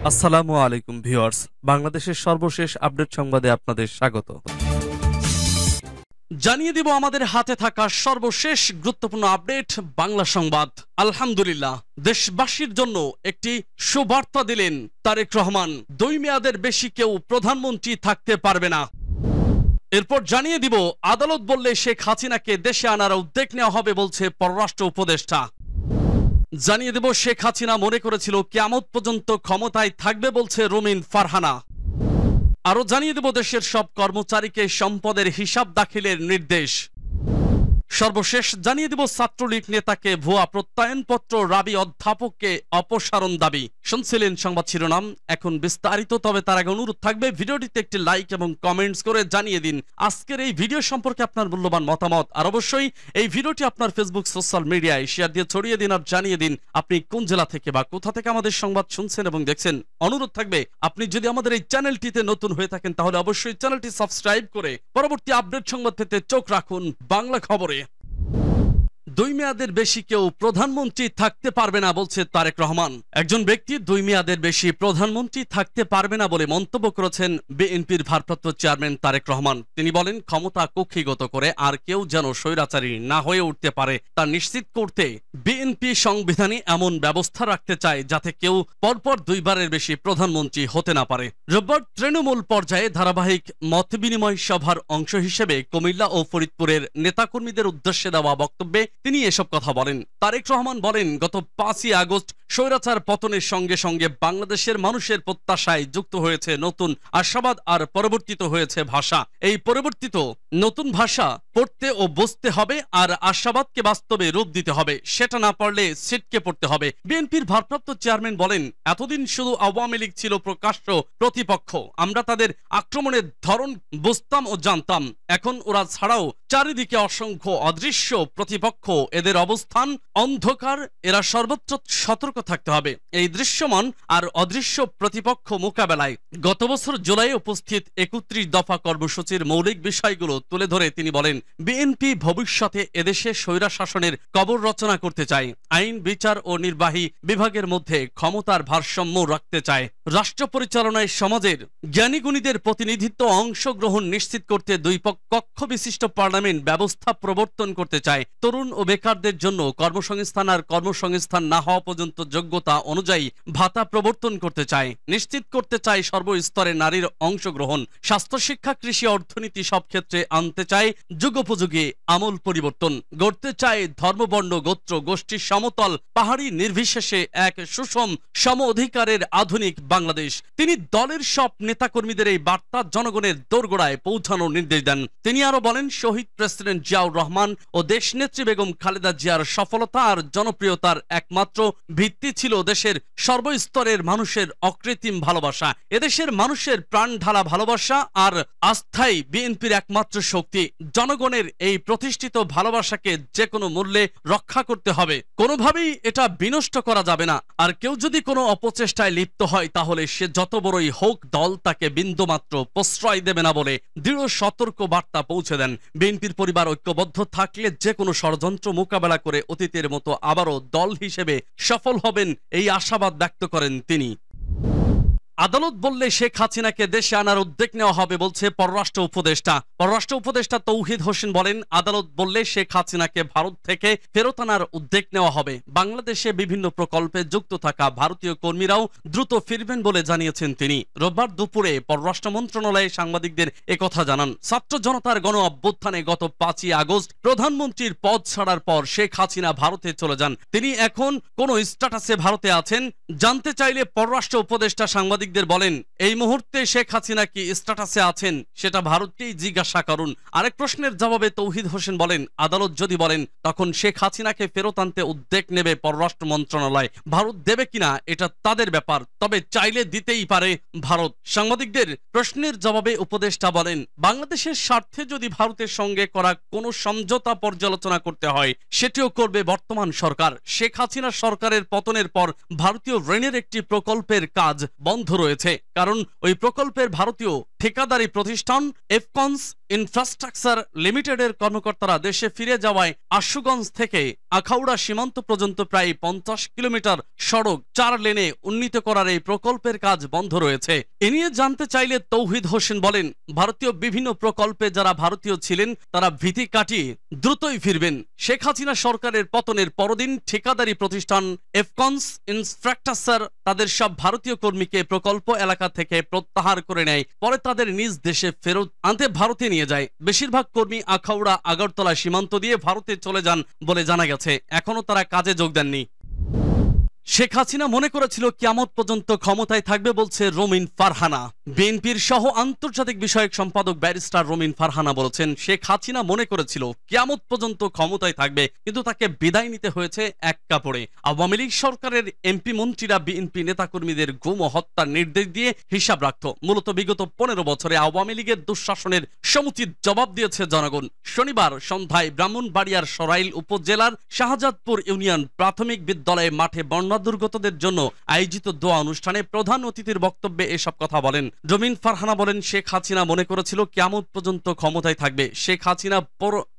আসসালামু আলাইকুম ভিউয়ার্স, বাংলাদেশের সর্বশেষ আপডেট সংবাদে আপনাদের স্বাগত। জানিয়ে দিব আমাদের হাতে থাকা সর্বশেষ গুরুত্বপূর্ণ আপডেট বাংলা সংবাদ। আলহামদুলিল্লাহ, দেশবাসীর জন্য একটি সুবার্তা দিলেন তারেক রহমান। 2 মেয়াদের বেশি কেউ প্রধানমন্ত্রী থাকতে পারবে না। এরপর জানিয়ে দিব আদালত বললে শেখ হাসিনাকে দেশে আনার উদ্যোগ নেওয়া হবে বলছে পররাষ্ট্র উপদেষ্টা। জানিয়ে দেব শেখ হাসিনা মনে করেছিল কিয়ামত পর্যন্ত ক্ষমতায় থাকবে বলছে রুমিন ফারহানা। আরো জানিয়ে দেব দেশের সব কর্মচারীকে সম্পদের হিসাব দাখিলের নির্দেশ। সর্বশেষ জানিয়ে দেব ছাত্রলীগ নেতাকে ভুয়া প্রত্যয়নপত্র, রাবি অধ্যাপককে অপসারণ দাবি। শুনছিলেন সংবাদ শিরোনাম, এখন বিস্তারিত। তবে তার আগে অনুরোধ থাকবে ভিডিওটিতে একটি লাইক এবং কমেন্টস করে জানিয়ে দিন আজকের এই ভিডিও সম্পর্কে আপনার মূল্যবান মতামত। আর অবশ্যই এই ভিডিওটি আপনার ফেসবুক সোশ্যাল মিডিয়ায় শেয়ার দিয়ে ছড়িয়ে দিন আর জানিয়ে দিন আপনি কোন জেলা থেকে বা কোথা থেকে আমাদের সংবাদ শুনছেন এবং দেখছেন। অনুরোধ থাকবে আপনি যদি আমাদের এই চ্যানেলটিতে নতুন হয়ে থাকেন তাহলে অবশ্যই চ্যানেলটি সাবস্ক্রাইব করে পরবর্তী আপডেট সংবাদ পেতে চোখ রাখুন বাংলা খবরে। 2 মেয়াদের বেশি কেউ প্রধানমন্ত্রী থাকতে পারবে না বলছে তারেক রহমান। একজন ব্যক্তি 2 মেয়াদের বেশি প্রধানমন্ত্রী থাকতে পারবে না বলে মন্তব্য করেছেন বিএনপির ভারপ্রাপ্ত চেয়ারম্যান তারেক রহমান। তিনি বলেন, ক্ষমতা কক্ষিগত করে আর কেউ যেন স্বৈরাচারী না হয়ে উঠতে পারে তা নিশ্চিত করতে বিএনপি সংবিধানে এমন ব্যবস্থা রাখতে চায় যাতে কেউ পরপর 2 বারের বেশি প্রধানমন্ত্রী হতে না পারে। রোববার তৃণমূল পর্যায়ে ধারাবাহিক মতবিনিময় সভার অংশ হিসেবে কুমিল্লা ও ফরিদপুরের নেতাকর্মীদের উদ্দেশ্যে দেওয়া বক্তব্যে তিনি এসব কথা বলেন। তারেক রহমান বলেন, গত 5ই আগস্ট স্বৈরাচার পতনের সঙ্গে সঙ্গে বাংলাদেশের মানুষের প্রত্যাশায় যুক্ত হয়েছে নতুন আশাবাদ আর পরিবর্তিত হয়েছে ভাষা। এই পরিবর্তিত নতুন ভাষা পড়তে ও বুঝতে হবে আর আশাবাদকে বাস্তবে রূপ দিতে হবে। সেটা না পারলে ছিটকে পড়তে হবে। বিএনপির ভারপ্রাপ্ত চেয়ারম্যান বলেন, এতদিন শুধু আওয়ামী লীগ ছিল প্রকাশ্য প্রতিপক্ষ। আমরা তাদের আক্রমণের ধরন বুঝতাম ও জানতাম। এখন ওরা ছাড়াও চারিদিকে অসংখ্য অদৃশ্য প্রতিপক্ষ। এদের অবস্থান অন্ধকার। এরা সর্বোচ্চ সতর্ক থাকতে হবে এই দৃশ্যমান আর অদৃশ্য প্রতিপক্ষ মোকাবেলায়। গত বছর জুলাই উপস্থিত 31 দফা কর্মসূচির মৌলিক বিষয়গুলো তুলে ধরে তিনি বলেন, বিএনপি ভবিষ্যতে এদেশে স্বৈরা শাসনের কবর রচনা করতে চায়। আইন, বিচার ও নির্বাহী বিভাগের মধ্যে ক্ষমতার ভারসাম্য রাখতে চায়। রাষ্ট্র পরিচালনায় সমাজের জ্ঞানীগুণীদের প্রতিনিধিত্ব অংশগ্রহণ নিশ্চিত করতে 2 কক্ষ বিশিষ্ট পার্লামেন্ট ব্যবস্থা প্রবর্তন করতে চায়। তরুণ ও বেকারদের জন্য কর্মসংস্থান আর কর্মসংস্থান না হওয়া পর্যন্ত যোগ্যতা অনুযায়ী ভাতা প্রবর্তন করতে চায়। নিশ্চিত করতে চায় সর্বস্তরে নারীর অংশগ্রহণ। স্বাস্থ্য, শিক্ষা, কৃষি, অর্থনীতি সব ক্ষেত্রে আনতে চায় যুগোপযোগী আমূল পরিবর্তন। গড়তে চায় ধর্মবর্ণ, গোত্র, গোষ্ঠী সমতল পাহাড়ি নির্বিশেষে এক সুষম সম অধিকারের আধুনিক বাংলাদেশ। তিনি দলের সব নেতাকর্মীদের এই বার্তা জনগণের দোরগোড়ায় পৌঁছানোর নির্দেশ দেন। তিনি আরো বলেন, শহীদ প্রেসিডেন্ট জিয়াউর রহমান ও দেশনেত্রী বেগম খালেদা জিয়ার সফলতা আর জনপ্রিয়তার একমাত্র ভিত্তি ছিল দেশের সর্বস্তরের মানুষের অকৃত্রিম ভালোবাসা। এদেশের মানুষের প্রাণ ঢালা ভালোবাসা আর আস্থাই বিএনপির একমাত্র শক্তি। জনগণের এই প্রতিষ্ঠিত ভালোবাসাকে যে কোনো মূল্যে রক্ষা করতে হবে। কোনোভাবেই এটা বিনষ্ট করা যাবে না। আর কেউ যদি কোনো অপচেষ্টায় লিপ্ত হয় তাহলে সে যত বড়ই হোক, দল তাকে বিন্দুমাত্র প্রশ্রয় দেবে না বলে দৃঢ় সতর্ক বার্তা পৌঁছে দেন। বিএনপির পরিবার ঐক্যবদ্ধ থাকলে যে কোনো ষড়যন্ত্র মোকাবেলা করে অতীতের মতো আবারও দল হিসেবে সফল হবেন এই আশাবাদ ব্যক্ত করেন তিনি। আদালত বললে শেখ হাসিনাকে দেশে আনার উদ্যোগ নেওয়া হবে বলছে পররাষ্ট্র উপদেষ্টা। পররাষ্ট্র উপদেষ্টা তৌহিদ হোসেন বলেন, আদালত বললে শেখ হাসিনাকে ভারত থেকে ফেরত আনার উদ্যোগ নেওয়া হবে। বাংলাদেশে বিভিন্ন প্রকল্পে যুক্ত থাকা ভারতীয় কর্মীরাও দ্রুত ফিরবেন বলে জানিয়েছেন তিনি। রোববার দুপুরে পররাষ্ট্র মন্ত্রণালয়ে সাংবাদিকদের একথা জানান। ছাত্র জনতার গণ অভ্যুত্থানে গত 5ই আগস্ট প্রধানমন্ত্রীর পদ ছাড়ার পর শেখ হাসিনা ভারতে চলে যান। তিনি এখন কোন স্ট্যাটাসে ভারতে আছেন জানতে চাইলে পররাষ্ট্র উপদেষ্টা সাংবাদিকদের বলেন, এই মুহূর্তে শেখ হাসিনা কি স্ট্যাটাসে আছেন সেটা ভারতকেই জিজ্ঞাসা করুন। আরেক প্রশ্নের জবাবে তৌহিদ হোসেন বলেন, আদালত যদি বলেন তখন শেখ হাসিনাকে ফেরত আনতে উদ্যোগ নেবে পররাষ্ট্র মন্ত্রণালয়। ভারত দেবে কিনা এটা তাদের ব্যাপার, তবে চাইলে দিতেই পারে ভারত। সাংবাদিকদের প্রশ্নের জবাবে উপদেষ্টা বলেন, বাংলাদেশের স্বার্থে যদি ভারতের সঙ্গে করা কোনো সমঝোতা পর্যালোচনা করতে হয় সেটিও করবে বর্তমান সরকার। শেখ হাসিনা সরকারের পতনের পর ভারতীয় ঋণের একটি প্রকল্পের কাজ বন্ধ রয়েছে, কারণ ওই প্রকল্পের ভারতীয় ঠিকাদারি প্রতিষ্ঠান এফকনস ইনফ্রাস্ট্রাকচার লিমিটেডের কর্মকর্তারা দেশে ফিরে যাওয়ায় আশুগঞ্জ থেকে আখাউড়া সীমান্ত পর্যন্ত প্রায় 50 কিলোমিটার সড়ক 4 লেনে উন্নীত করার এই প্রকল্পের কাজ বন্ধ রয়েছে। এ নিয়ে জানতে চাইলে তৌহিদ হোসেন বলেন, ভারতীয় বিভিন্ন প্রকল্পে যারা ভারতীয় ছিলেন তারা ভীতি কাটিয়ে দ্রুতই ফিরবেন। শেখ হাসিনা সরকারের পতনের পরদিন ঠিকাদারি প্রতিষ্ঠান এফকনস ইনফ্রাস্ট্রাকচার তাদের সব ভারতীয় কর্মীকে প্রকল্প এলাকা থেকে প্রত্যাহার করে নেয়, পরে তাদের নিজ দেশে ফেরত আনতে ভারতে নিয়ে যায়। বেশিরভাগ কর্মী আখাউড়া আগরতলা সীমান্ত দিয়ে ভারতে চলে যান বলে জানা গেছে। এখনো তারা কাজে যোগ দেননি। শেখ হাসিনা মনে করেছিল কিয়ামত পর্যন্ত ক্ষমতায় থাকবে বলছে রোমিন ফারহানা। বিএনপির সহ আন্তর্জাতিক বিষয়ক সম্পাদক ব্যারিস্টার রোমিন ফারহানা বলেছেন, শেখ হাসিনা মনে করেছিল কিয়ামত পর্যন্ত ক্ষমতায় থাকবে, কিন্তু তাকে বিদায় নিতে হয়েছে এক কাপড়ে। আওয়ামী লীগ সরকারের এমপি মন্ত্রীরা বিএনপি নেতাকর্মীদের গুম ও হত্যার নির্দেশ দিয়ে হিসাব রাখত। মূলত বিগত 15 বছরে আওয়ামী লীগের দুঃশাসনের সমুচিত জবাব দিয়েছে জনগণ। শনিবার সন্ধ্যায় ব্রাহ্মণবাড়িয়ার সরাইল উপজেলার শাহজাদপুর ইউনিয়ন প্রাথমিক বিদ্যালয়ে মাঠে দুর্গতদের জন্য আয়োজিত দোয়া অনুষ্ঠানে প্রধান অতিথির বক্তব্যে এসব কথা বলেন রোমিন ফারহানা। বলেন, শেখ হাসিনা মনে করেছিল কিয়ামত পর্যন্ত ক্ষমতায় থাকবে। শেখ হাসিনা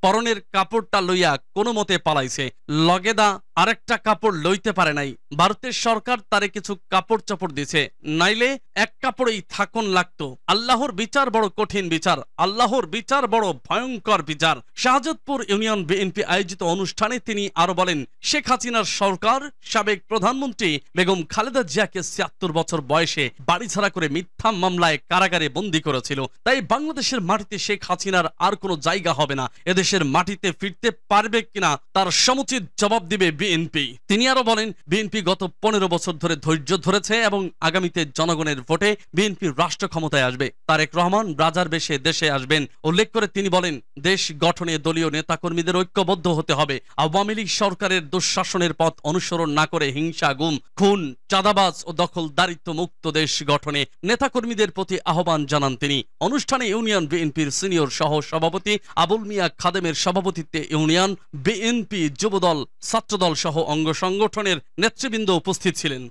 পরনের কাপড়টা লইয়া কোনো মতে পালাইছে, লগেদা আরেকটা কাপড় লইতে পারে নাই। ভারতের সরকার তারে কিছু কাপড় চাপড় দিছে, নাইলে এক কাপড়েই থাকুন লাগতো। আল্লাহর বিচার বড় কঠিন বিচার, আল্লাহর বিচার বড় ভয়ঙ্কর বিচার। শাহজাদপুর ইউনিয়ন বিএনপি আয়োজিত অনুষ্ঠানে তিনি আরো বলেন, শেখ হাসিনার সরকার সাবেক প্রধানমন্ত্রী বেগম খালেদা জিয়াকে ৭৬ বছর বয়সে বাড়ি ছাড়া করে মিথ্যা মামলায় কারাগারে বন্দী করেছিল। তাই বাংলাদেশের মাটিতে শেখ হাসিনার আর কোনো জায়গা হবে না। এদেশের মাটিতে ফিরতে পারবে কিনা তার সমুচিত জবাব দিবে বিএনপি। তিনি আরো বলেন, বিএনপি গত 15 বছর ধরে ধৈর্য ধরেছে এবং আগামীতে জনগণের ভোটে বিএনপি রাষ্ট্র ক্ষমতায় আসবে। তারেক রহমান রাজার বেশে দেশে আসবেন উল্লেখ করে তিনি বলেন, দেশ গঠনে দলীয় নেতাকর্মীদের ঐক্যবদ্ধ হতে হবে। আওয়ামী লীগ সরকারের দুঃশাসনের পথ অনুসরণ না করে হিংসা, গুম, খুন, চাঁদাবাজ ও দখলদারিত্ব মুক্ত দেশ গঠনে নেতাকর্মীদের প্রতি আহ্বান জানান তিনি। অনুষ্ঠানে ইউনিয়ন বিএনপির সিনিয়র সহ সভাপতি আবুল মিয়া খাদেমের সভাপতিত্বে ইউনিয়ন বিএনপি, যুবদল, ছাত্রদল সহ অঙ্গ সংগঠনের নেতৃবৃন্দ উপস্থিত ছিলেন।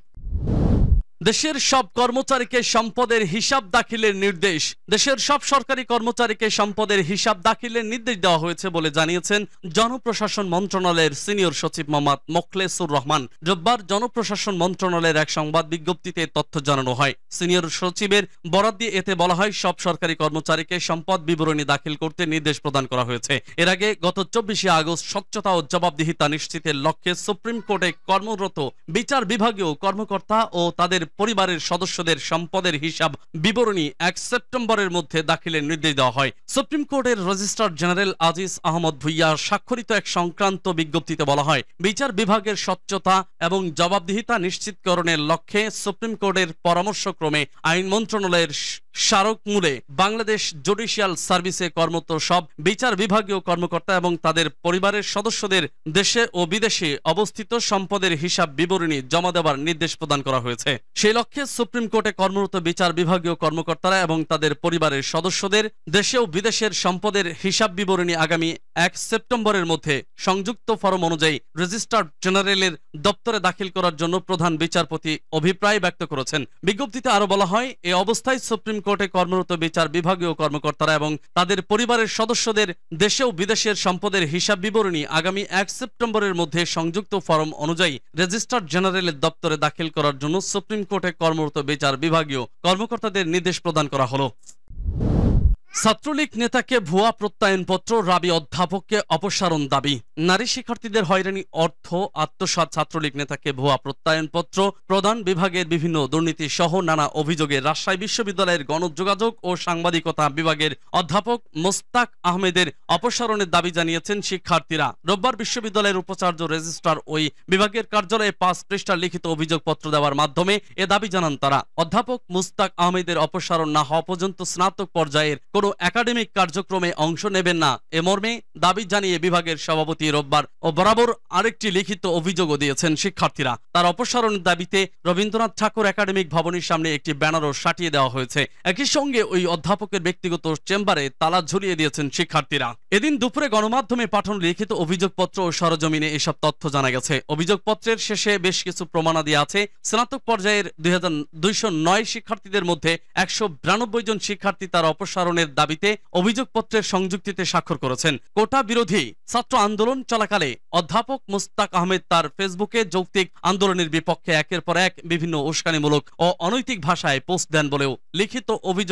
দেশের সব কর্মচারীকে সম্পদের হিসাব দাখিলের নির্দেশ। দেশের সব সরকারি কর্মচারীকে সম্পদের হিসাব দাখিলের নির্দেশ দেওয়া হয়েছে বলে জানিয়েছেন জনপ্রশাসন মন্ত্রণালয়ের সিনিয়র সচিব মোহাম্মদ মোখলেসুর রহমান। রোববার জনপ্রশাসন মন্ত্রণালয়ের এক সংবাদ বিজ্ঞপ্তিতে তথ্য জানানো হয়। সিনিয়র সচিবের বরাত দিয়ে এতে বলা হয়, সব সরকারি কর্মচারীকে সম্পদ বিবরণী দাখিল করতে নির্দেশ প্রদান করা হয়েছে। এর আগে গত 24শে আগস্ট স্বচ্ছতা ও জবাবদিহিতা নিশ্চিতের লক্ষ্যে সুপ্রিম কোর্টে কর্মরত বিচার বিভাগীয় কর্মকর্তা ও তাদের পরিবারের সদস্যদের সম্পদের হিসাব বিবরণী 1 সেপ্টেম্বরের মধ্যে দাখিলের নির্দেশ দেওয়া হয়। সুপ্রিম কোর্টের রেজিস্ট্রার জেনারেল আজিজ আহমদ ভুইয়া স্বাক্ষরিত এক সংক্রান্ত বিজ্ঞপ্তিতে বলা হয়, বিচার বিভাগের স্বচ্ছতা এবং জবাবদিহিতা নিশ্চিতকরণের লক্ষ্যে সুপ্রিম কোর্টের পরামর্শক্রমে আইন মন্ত্রণালয়ের স্মারক মূলে বাংলাদেশ জুডিশিয়াল সার্ভিসে কর্মরত সব বিচার বিভাগীয় কর্মকর্তা এবং তাদের পরিবারের সদস্যদের দেশে ও বিদেশে অবস্থিত সম্পদের হিসাব বিবরণী জমা দেওয়ার নির্দেশ প্রদান করা হয়েছে। সেই লক্ষ্যে সুপ্রিম কোর্টে কর্মরত বিচার বিভাগীয় কর্মকর্তারা এবং তাদের পরিবারের সদস্যদের দেশে ও বিদেশের সম্পদের হিসাব বিবরণী আগামী 1 সেপ্টেম্বরের মধ্যে সংযুক্ত ফরম অনুযায়ী রেজিস্ট্রার জেনারেলের দপ্তরে দাখিল করার জন্য প্রধান বিচারপতি অভিপ্রায় ব্যক্ত করেছেন। বিজ্ঞপ্তিতে আরো বলা হয়, এই অবস্থায় সুপ্রিম কোর্টে কর্মরত বিচার বিভাগীয় কর্মকর্তারা এবং তাদের পরিবারের সদস্যদের দেশে ও বিদেশের সম্পদের হিসাব বিবরণী আগামী 1 সেপ্টেম্বরের মধ্যে সংযুক্ত ফরম অনুযায়ী রেজিস্ট্রার জেনারেলের দপ্তরে দাখিল করার জন্য সুপ্রিম কোর্টে কর্মরত বিচার বিভাগীয় কর্মকর্তাদের নির্দেশ প্রদান করা হলো। ছাত্রলীগ নেতাকে ভুয়া প্রত্যয়নপত্র, রাবি অধ্যাপককে অপসারণ দাবি। নারী শিক্ষার্থীদের হয়রানি, অর্থ আত্মসাৎ। ছাত্রলীগ নেতাকে ভুয়া প্রত্যয়নপত্র প্রদান, বিভাগের বিভিন্ন দুর্নীতি সহ নানা অভিযোগে রাজশাহী বিশ্ববিদ্যালয়ের গণযোগাযোগ ও সাংবাদিকতা বিভাগের অধ্যাপক মোস্তাক আহমেদের অপসারণের দাবি জানিয়েছেন শিক্ষার্থীরা। রোববার বিশ্ববিদ্যালয়ের উপাচার্য রেজিস্ট্রার ওই বিভাগের কার্যালয়ে 5 পৃষ্ঠার লিখিত অভিযোগপত্র দেওয়ার মাধ্যমে এ দাবি জানান তারা। অধ্যাপক মোস্তাক আহমেদের অপসারণ না হওয়া পর্যন্ত স্নাতক পর্যায়ের কোনো একাডেমিক কার্যক্রমে অংশ নেবেন না এ মর্মে দাবি জানিয়ে বিভাগের সভাপতি রোববার ও বরাবর আরেকটি লিখিত অভিযোগও দিয়েছেন শিক্ষার্থীরা। তার অপসারণের দাবিতে রবীন্দ্রনাথ ঠাকুর একাডেমিক ভবনের সামনে একটি ব্যানারও সাটিয়ে দেওয়া হয়েছে। একই সঙ্গে ওই অধ্যাপকের ব্যক্তিগত চেম্বারে তালা ঝুলিয়ে দিয়েছেন শিক্ষার্থীরা। এদিন দুপুরে গণমাধ্যমে পাঠানো লিখিত অভিযোগপত্র ও সরজমিনে এসব তথ্য জানা গেছে। অভিযোগপত্রের শেষে বেশ কিছু প্রমাণাদি আছে। স্নাতক পর্যায়ের 2209 শিক্ষার্থীদের মধ্যে 192 জন শিক্ষার্থী তার অপসারণের দাবিতে অভিযোগপত্রের সংযুক্তিতে স্বাক্ষর করেছেন। কোটা বিরোধী ছাত্র আন্দোলন চলাকালে অধ্যাপক মুস্তাক আহমেদ তার ফেসবুকে যৌক্তিক আন্দোলনের বিপক্ষে একের পর এক বিভিন্ন উস্কানিমূলক ও অনৈতিক ভাষায় পোস্ট দেন বলেও লিখিত অভিযোগ